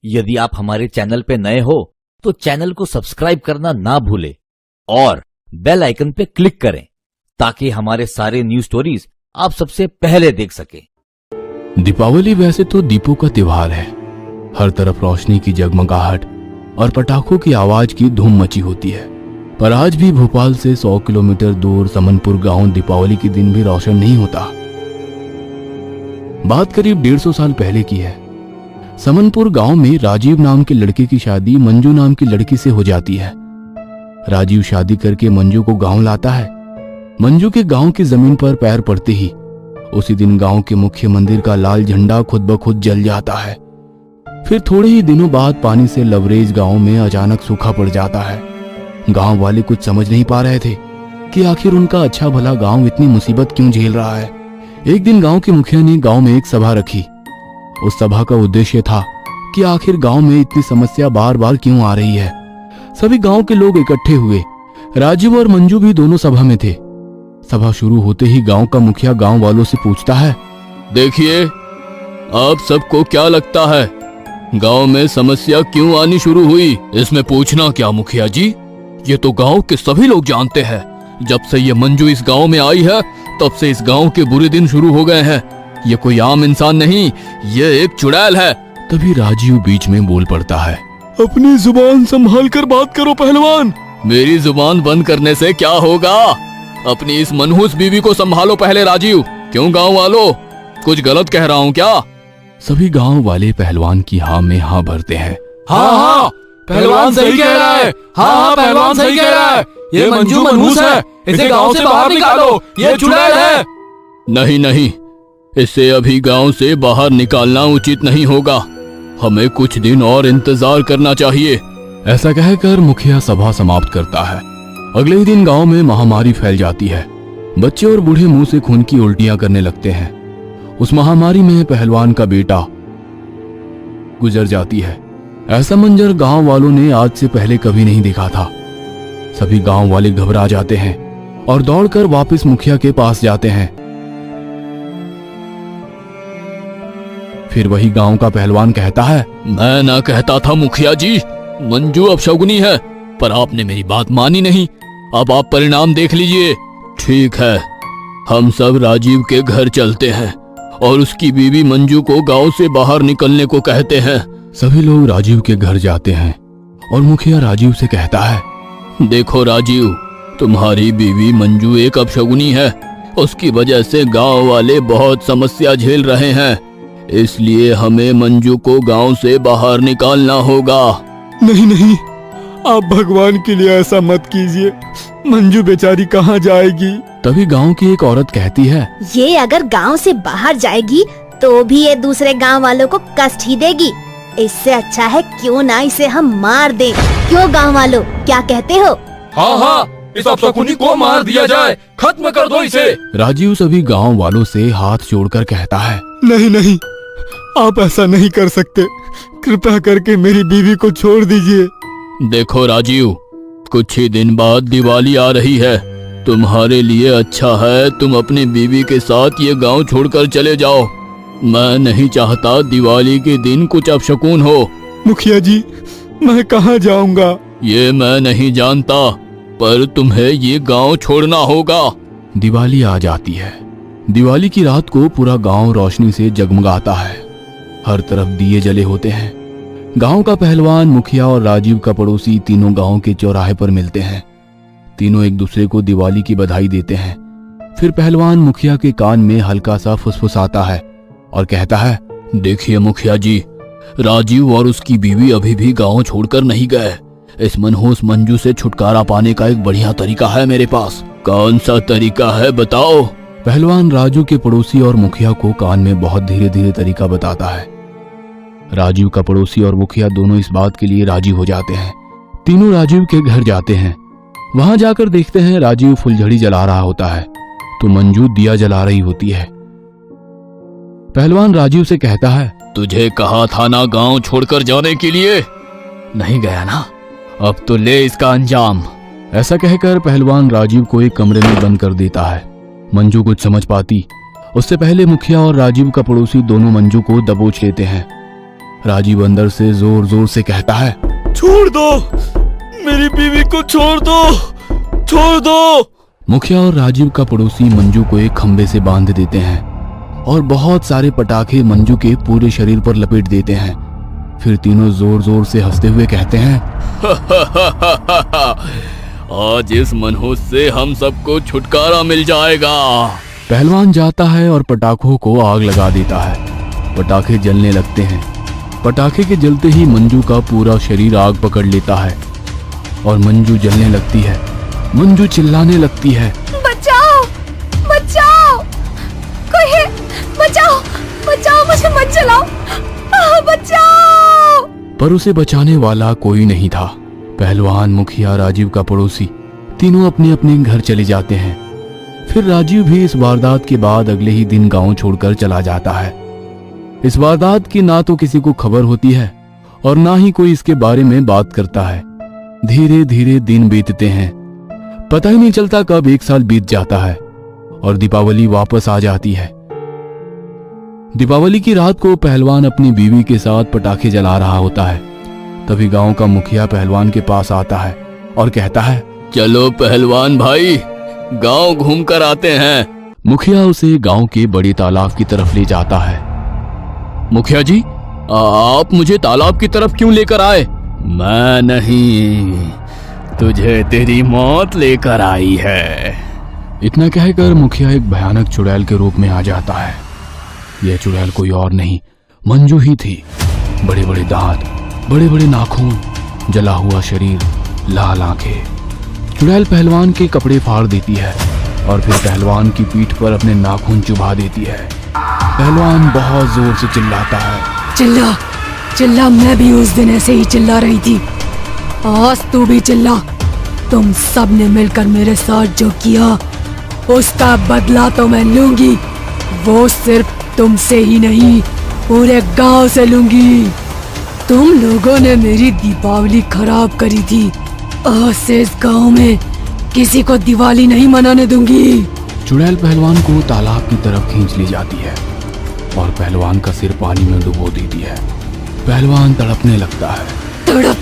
यदि आप हमारे चैनल पे नए हो तो चैनल को सब्सक्राइब करना ना भूलें और बेल आइकन पे क्लिक करें ताकि हमारे सारे न्यूज स्टोरीज आप सबसे पहले देख सकें। दीपावली वैसे तो दीपों का त्योहार है। हर तरफ रोशनी की जगमगाहट और पटाखों की आवाज की धूम मची होती है। पर आज भी भोपाल से 100 किलोमीटर दूर समनपुर गांव दीपावली के दिन भी रोशन नहीं होता। बात करीब 150 साल पहले की है। समनपुर गांव में राजीव नाम के लड़के की शादी मंजू नाम की लड़की से हो जाती है। राजीव शादी करके मंजू को गांव लाता है। मंजू के गांव की जमीन पर पैर पड़ते ही उसी दिन गांव के मुख्य मंदिर का लाल झंडा खुद ब खुद जल जाता है। फिर थोड़े ही दिनों बाद पानी से लवरेज गांव में अचानक सूखा पड़ जाता है। गांव वाले कुछ समझ नहीं पा रहे थे कि आखिर उनका अच्छा भला गांव इतनी मुसीबत क्यों झेल रहा है। एक दिन गांव के मुखिया ने गांव में एक सभा रखी। उस सभा का उद्देश्य था कि आखिर गांव में इतनी समस्या बार बार क्यों आ रही है। सभी गांव के लोग इकट्ठे हुए। राजीव और मंजू भी दोनों सभा में थे। सभा शुरू होते ही गांव का मुखिया गांव वालों से पूछता है, देखिए आप सबको क्या लगता है गांव में समस्या क्यों आनी शुरू हुई? इसमें पूछना क्या मुखिया जी, ये तो गांव के सभी लोग जानते हैं। जब से ये मंजू इस गांव में आई है तब से इस गांव के बुरे दिन शुरू हो गए हैं। ये कोई आम इंसान नहीं, ये एक चुड़ैल है। तभी राजीव बीच में बोल पड़ता है, अपनी जुबान संभाल कर बात करो पहलवान। मेरी जुबान बंद करने से क्या होगा? अपनी इस मनहूस बीवी को संभालो पहले राजीव। क्यों गांव वालों, कुछ गलत कह रहा हूँ क्या? सभी गांव वाले पहलवान की हाँ में हाँ भरते हैं। हाँ, पहलवान सही कह रहा है। हाँ, पहलवान सही कह रहा है। ये मंजू मनहूस है, इसे गांव से बाहर निकालो, ये चुड़ैल है। नहीं, इसे अभी गांव से बाहर निकालना उचित नहीं होगा। हमें कुछ दिन और इंतजार करना चाहिए। ऐसा कहकर मुखिया सभा समाप्त करता है। अगले ही दिन गांव में महामारी फैल जाती है। बच्चे और बूढ़े मुंह से खून की उल्टियां करने लगते हैं। उस महामारी में पहलवान का बेटा गुजर जाती है। ऐसा मंजर गांव वालों ने आज से पहले कभी नहीं देखा था। सभी गांव वाले घबरा जाते हैं और दौड़कर वापस मुखिया के पास जाते हैं। फिर वही गांव का पहलवान कहता है, मैं ना कहता था मुखिया जी, मंजू अपशगुनी है, पर आपने मेरी बात मानी नहीं। अब आप परिणाम देख लीजिए। ठीक है, हम सब राजीव के घर चलते हैं और उसकी बीवी मंजू को गांव से बाहर निकलने को कहते हैं। सभी लोग राजीव के घर जाते हैं और मुखिया राजीव से कहता है, देखो राजीव, तुम्हारी बीवी मंजू एक अपशगुनी है। उसकी वजह से गांव वाले बहुत समस्या झेल रहे हैं। इसलिए हमें मंजू को गांव से बाहर निकालना होगा। नहीं, आप भगवान के लिए ऐसा मत कीजिए। मंजू बेचारी कहाँ जाएगी? तभी गांव की एक औरत कहती है, ये अगर गांव से बाहर जाएगी तो भी ये दूसरे गांव वालों को कष्ट ही देगी। इससे अच्छा है क्यों ना इसे हम मार दें। क्यों गांव वालों, क्या कहते हो? हाँ, इस अपशकुनी को मार दिया जाए, खत्म कर दो इसे। राजीव सभी गांव वालों से हाथ जोड़कर कहता है, नहीं, आप ऐसा नहीं कर सकते। कृपया करके मेरी बीवी को छोड़ दीजिए। देखो राजीव, कुछ ही दिन बाद दिवाली आ रही है। तुम्हारे लिए अच्छा है तुम अपनी बीवी के साथ ये गांव छोड़कर चले जाओ। मैं नहीं चाहता दिवाली के दिन कुछ अपशकुन हो। मुखिया जी, मैं कहाँ जाऊंगा? ये मैं नहीं जानता, पर तुम्हें ये गांव छोड़ना होगा। दिवाली आ जाती है। दिवाली की रात को पूरा गांव रोशनी से जगमगाता है। हर तरफ दिए जले होते हैं। गांव का पहलवान, मुखिया और राजीव का पड़ोसी तीनों गांव के चौराहे पर मिलते हैं। तीनों एक दूसरे को दिवाली की बधाई देते हैं। फिर पहलवान मुखिया के कान में हल्का सा फुसफुसाता है और कहता है, देखिए मुखिया जी, राजीव और उसकी बीवी अभी भी गांव छोड़कर नहीं गए। इस मनहूस मंजू से छुटकारा पाने का एक बढ़िया तरीका है मेरे पास। कौन सा तरीका है बताओ? पहलवान राजू के पड़ोसी और मुखिया को कान में बहुत धीरे धीरे तरीका बताता है। राजीव का पड़ोसी और मुखिया दोनों इस बात के लिए राजी हो जाते हैं। तीनों राजीव के घर जाते हैं। वहां जाकर देखते हैं राजीव फुलझड़ी जला रहा होता है तो मंजू दिया जला रही होती है। पहलवान राजीव से कहता है, तुझे कहा था ना गांव छोड़कर जाने के लिए? नहीं गया ना, अब तो ले इसका अंजाम। ऐसा कहकर पहलवान राजीव को एक कमरे में बंद कर देता है। मंजू कुछ समझ पाती उससे पहले मुखिया और राजीव का पड़ोसी दोनों मंजू को दबोच लेते हैं। राजीव अंदर से जोर जोर से कहता है, छोड़ दो, मेरी बीवी को छोड़ दो, छोड़ दो। मुखिया और राजीव का पड़ोसी मंजू को एक खंबे से बांध देते हैं और बहुत सारे पटाखे मंजू के पूरे शरीर पर लपेट देते हैं। फिर तीनों जोर जोर से हंसते हुए कहते हैं, आज इस मनहूस से हम सबको छुटकारा मिल जाएगा। पहलवान जाता है और पटाखों को आग लगा देता है। पटाखे जलने लगते हैं। पटाखे के जलते ही मंजू का पूरा शरीर आग पकड़ लेता है और मंजू जलने लगती है। मंजू चिल्लाने लगती है, बचाओ, बचाओ, कोई है, बचाओ, बचाओ, मुझे मत जलाओ, बचाओ। पर उसे बचाने वाला कोई नहीं था। पहलवान, मुखिया, राजीव का पड़ोसी तीनों अपने अपने घर चले जाते हैं। फिर राजीव भी इस वारदात के बाद अगले ही दिन गांव छोड़कर चला जाता है। इस वारदात की ना तो किसी को खबर होती है और ना ही कोई इसके बारे में बात करता है। धीरे धीरे दिन बीतते हैं। पता ही नहीं चलता कब एक साल बीत जाता है और दीपावली वापस आ जाती है। दीपावली की रात को पहलवान अपनी बीवी के साथ पटाखे जला रहा होता है। तभी गांव का मुखिया पहलवान के पास आता है और कहता है, चलो पहलवान भाई, गांव घूम कर आते हैं। मुखिया उसे गांव के बड़े तालाब की तरफ ले जाता है। मुखिया जी, आप मुझे तालाब की तरफ क्यों लेकर आए? मैं नहीं, तुझे तेरी मौत लेकर आई है। इतना कहकर मुखिया एक भयानक चुड़ैल के रूप में आ जाता है। यह चुड़ैल कोई और नहीं, मंजू ही थी। बड़े बड़े दांत, बड़े बड़े नाखून, जला हुआ शरीर, लाल आंखें। चुड़ैल पहलवान के कपड़े फाड़ देती है और फिर पहलवान की पीठ पर अपने नाखून चुभा देती है। पहलवान बहुत जोर से चिल्लाता है, चिल्ला, चिल्ला, मैं भी उस दिन ऐसे ही चिल्ला रही थी। आज तू भी चिल्ला। तुम सब ने मिलकर मेरे साथ जो किया उसका बदला तो मैं लूंगी। वो सिर्फ तुमसे ही नहीं, पूरे गांव से लूंगी। तुम लोगों ने मेरी दीपावली खराब करी थी। आज से इस गांव में किसी को दिवाली नहीं मनाने दूंगी। चुड़ैल पहलवान को तालाब की तरफ खींच ली जाती है और पहलवान का सिर पानी में डुबो देती है। पहलवान तड़पने लगता है। तड़प,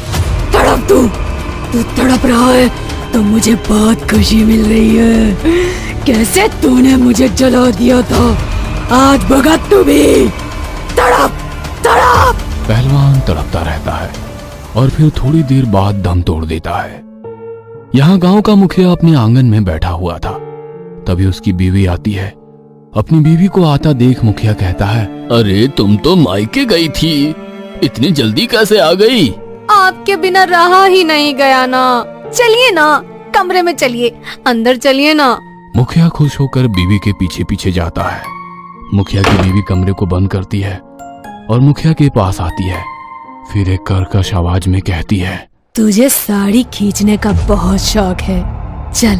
तड़प, तू तड़प रहा है तो मुझे बहुत खुशी मिल रही है। कैसे तूने मुझे जला दिया था, आज भगत तू भी। तड़प, तड़प। पहलवान तड़पता रहता है और फिर थोड़ी देर बाद दम तोड़ देता है। यहाँ गांव का मुखिया अपने आंगन में बैठा हुआ था। तभी उसकी बीवी आती है। अपनी बीवी को आता देख मुखिया कहता है, अरे तुम तो मायके गई थी, इतनी जल्दी कैसे आ गई? आपके बिना रहा ही नहीं गया ना। चलिए ना, कमरे में चलिए, अंदर चलिए ना। मुखिया खुश होकर बीवी के पीछे पीछे जाता है। मुखिया की बीवी कमरे को बंद करती है और मुखिया के पास आती है। फिर एक कर्कश आवाज में कहती है, तुझे साड़ी खींचने का बहुत शौक है, चल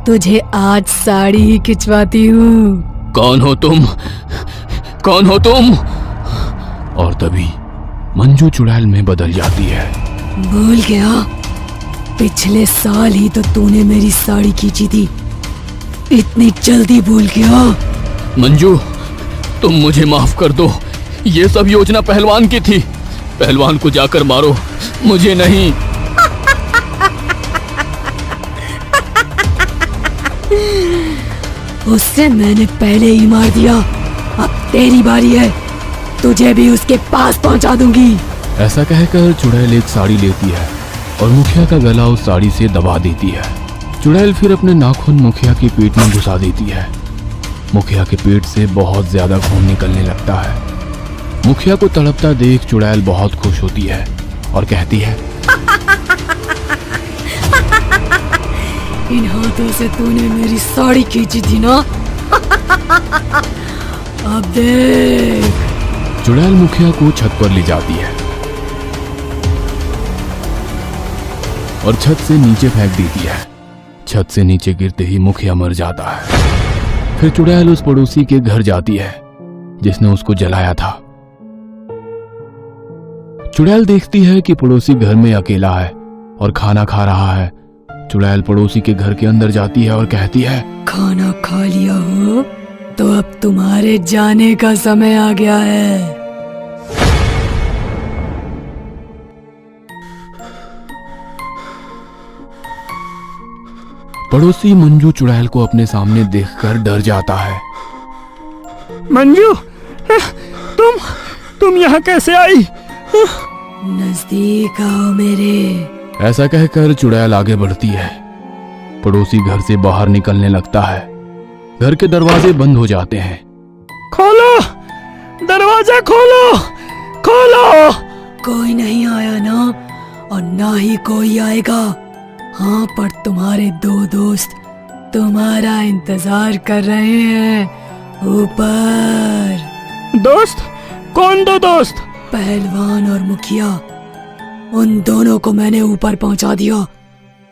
तुझे आज साड़ी ही खिंचवाती हूँ। कौन हो तुम? कौन हो तुम? और तभी मंजू चुड़ैल में बदल जाती है। भूल गया, पिछले साल ही तो तूने मेरी साड़ी खींची थी, इतनी जल्दी भूल गया? मंजू, तुम मुझे माफ कर दो, ये सब योजना पहलवान की थी। पहलवान को जाकर मारो, मुझे नहीं। उससे मैंने पहले ही मार दिया, अब तेरी बारी है, तुझे भी उसके पास पहुंचा दूंगी। ऐसा कहकर चुड़ैल एक साड़ी लेती है और मुखिया का गला उस साड़ी से दबा देती है। चुड़ैल फिर अपने नाखून मुखिया के पेट में घुसा देती है। मुखिया के पेट से बहुत ज्यादा खून निकलने लगता है। मुखिया को तड़पता देख चुड़ैल बहुत खुश होती है और कहती है, इन हाथों से तूने मेरी साड़ी खींची थी ना, अब देख। चुड़ैल मुखिया को छत पर ले जाती है और छत से नीचे फेंक देती है। छत से नीचे गिरते ही मुखिया मर जाता है। फिर चुड़ैल उस पड़ोसी के घर जाती है जिसने उसको जलाया था। चुड़ैल देखती है कि पड़ोसी घर में अकेला है और खाना खा रहा है। चुड़ैल पड़ोसी के घर के अंदर जाती है और कहती है, खाना खा लिया हो तो अब तुम्हारे जाने का समय आ गया है। पड़ोसी मंजू चुड़ैल को अपने सामने देखकर डर जाता है। मंजू, तुम यहाँ कैसे आई? नजदीक आओ मेरे। ऐसा कहकर चुड़ैल आगे बढ़ती है। पड़ोसी घर से बाहर निकलने लगता है। घर के दरवाजे बंद हो जाते हैं। खोलो, दरवाजा खोलो, खोलो। कोई नहीं आया ना, और ना ही कोई आएगा। हाँ, पर तुम्हारे दो दोस्त तुम्हारा इंतजार कर रहे हैं ऊपर। दोस्त? कौन दो दोस्त? पहलवान और मुखिया, उन दोनों को मैंने ऊपर पहुंचा दिया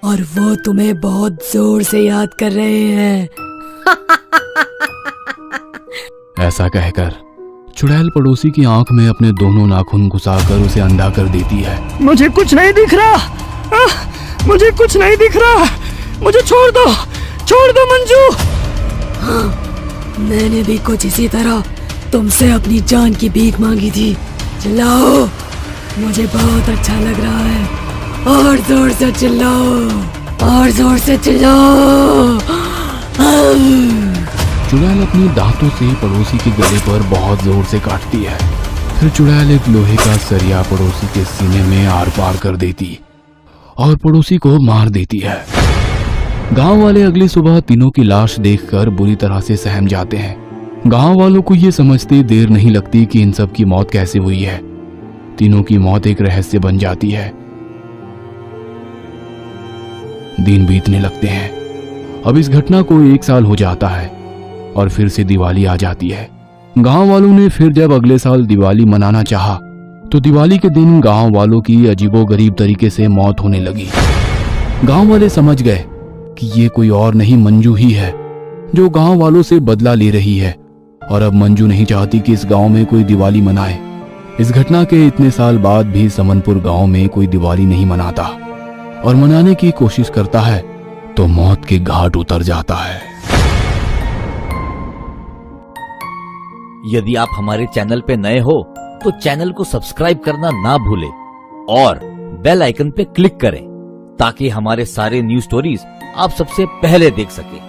और वो तुम्हें बहुत जोर से याद कर रहे हैं। ऐसा कहकर चुड़ैल पड़ोसी की आंख में अपने दोनों नाखून घुसाकर उसे अंधा कर देती है। मुझे कुछ नहीं दिख रहा। मुझे कुछ नहीं दिख रहा। मुझे छोड़ दो मंजू। हाँ, मैंने भी कुछ इसी तरह तुमसे अपनी जान की भीख मांगी थी। चिल्लाओ, मुझे बहुत अच्छा लग रहा है। और जोर से चिल्लाओ, और जोर से चिल्लाओ। चुड़ैल अपनी दांतों से पड़ोसी के गले पर बहुत जोर से काटती है। फिर चुड़ैल एक लोहे का सरिया पड़ोसी के सीने में आर पार कर देती और पड़ोसी को मार देती है। गांव वाले अगली सुबह तीनों की लाश देखकर बुरी तरह से सहम जाते हैं। गांव वालों को ये समझते देर नहीं लगती कि इन सब की मौत कैसे हुई है। तीनों की मौत एक रहस्य बन जाती है। दिन बीतने लगते हैं। अब इस घटना को 1 साल हो जाता है और फिर से दिवाली आ जाती है। गांव वालों ने फिर जब अगले साल दिवाली मनाना चाहा तो दिवाली के दिन गांव वालों की अजीबोगरीब तरीके से मौत होने लगी। गांव वाले समझ गए कि ये कोई और नहीं मंजू ही है जो गांव वालों से बदला ले रही है, और अब मंजू नहीं चाहती कि इस गांव में कोई दिवाली मनाए। इस घटना के इतने साल बाद भी समनपुर गांव में कोई दिवाली नहीं मनाता, और मनाने की कोशिश करता है तो मौत के घाट उतर जाता है। यदि आप हमारे चैनल पे नए हो तो चैनल को सब्सक्राइब करना ना भूलें और बेल आइकन पे क्लिक करें ताकि हमारे सारे न्यूज़ स्टोरीज आप सबसे पहले देख सकें।